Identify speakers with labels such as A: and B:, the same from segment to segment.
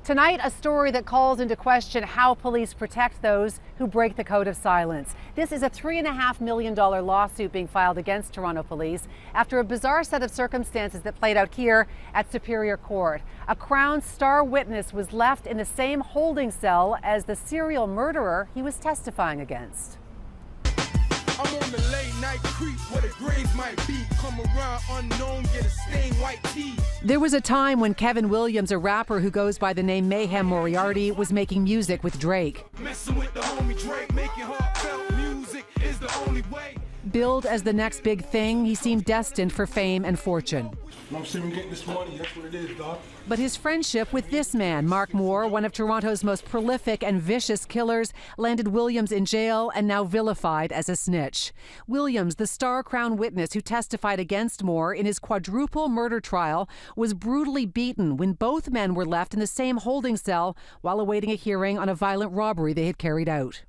A: Tonight, a story that calls into question how police protect those who break the code of silence. This is a $3.5 million lawsuit being filed against Toronto police after a bizarre set of circumstances that played out here at Superior Court. A Crown star witness was left in the same holding cell as the serial murderer he was testifying against.
B: I'm on the late night creep where the graves might be. Come around unknown, get a stained white tee.
A: There was a time when Kevin Williams, a rapper who goes by the name Mayhem Moriarty, was making music with Drake.
B: Messing with the homie Drake, making heartfelt music is the only way.
A: Billed as the next big thing, he seemed destined for fame and fortune.
B: I'm saying getting this money, that's what it is, dog.
A: But his friendship with this man, Mark Moore, one of Toronto's most prolific and vicious killers, landed Williams in jail and now vilified as a snitch. Williams, the star Crown witness who testified against Moore in his quadruple murder trial, was brutally beaten when both men were left in the same holding cell while awaiting a hearing on a violent robbery they had carried out.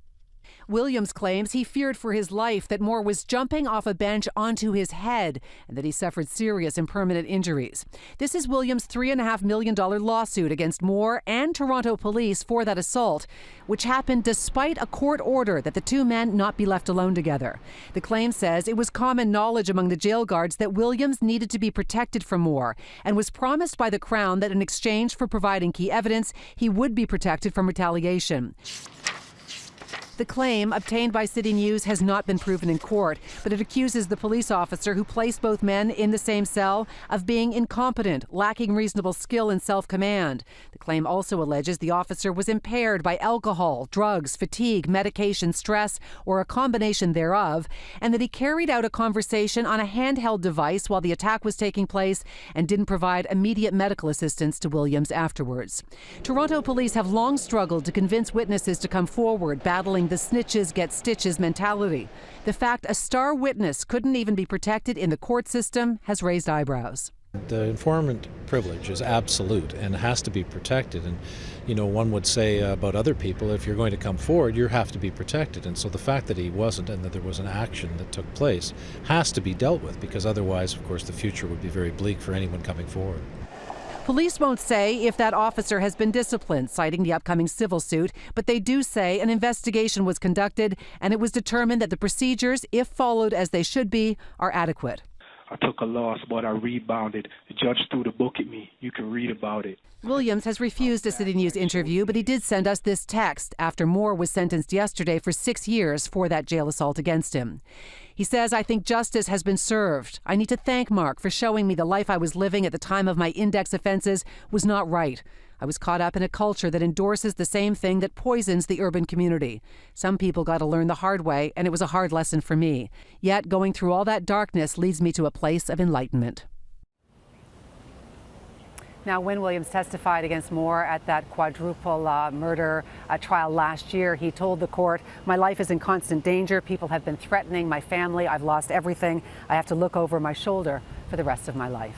A: Williams claims he feared for his life, that Moore was jumping off a bench onto his head and that he suffered serious and permanent injuries. This is Williams' $3.5 million lawsuit against Moore and Toronto police for that assault, which happened despite a court order that the two men not be left alone together. The claim says it was common knowledge among the jail guards that Williams needed to be protected from Moore and was promised by the Crown that in exchange for providing key evidence, he would be protected from retaliation. The claim, obtained by CityNews, has not been proven in court, but it accuses the police officer who placed both men in the same cell of being incompetent, lacking reasonable skill and self-command. The claim also alleges the officer was impaired by alcohol, drugs, fatigue, medication, stress, or a combination thereof, and that he carried out a conversation on a handheld device while the attack was taking place and didn't provide immediate medical assistance to Williams afterwards. Toronto police have long struggled to convince witnesses to come forward, battling the snitches get stitches mentality. The fact a star witness couldn't even be protected in the court system has raised eyebrows.
C: The informant privilege is absolute and has to be protected. And, one would say about other people, if you're going to come forward, you have to be protected. And so the fact that he wasn't and that there was an action that took place has to be dealt with, because otherwise, of course, the future would be very bleak for anyone coming forward.
A: Police won't say if that officer has been disciplined, citing the upcoming civil suit, but they do say an investigation was conducted and it was determined that the procedures, if followed as they should be, are adequate.
D: I took a loss, but I rebounded. The judge threw the book at me. You can read about it.
A: Williams has refused a CityNews interview, but he did send us this text after Moore was sentenced yesterday for 6 years for that jail assault against him. He says, "I think justice has been served. I need to thank Mark for showing me the life I was living at the time of my index offenses was not right. I was caught up in a culture that endorses the same thing that poisons the urban community. Some people got to learn the hard way, and it was a hard lesson for me. Yet going through all that darkness leads me to a place of enlightenment." Now, when Williams testified against Moore at that quadruple murder trial last year, he told the court, "My life is in constant danger. People have been threatening my family. I've lost everything. I have to look over my shoulder for the rest of my life."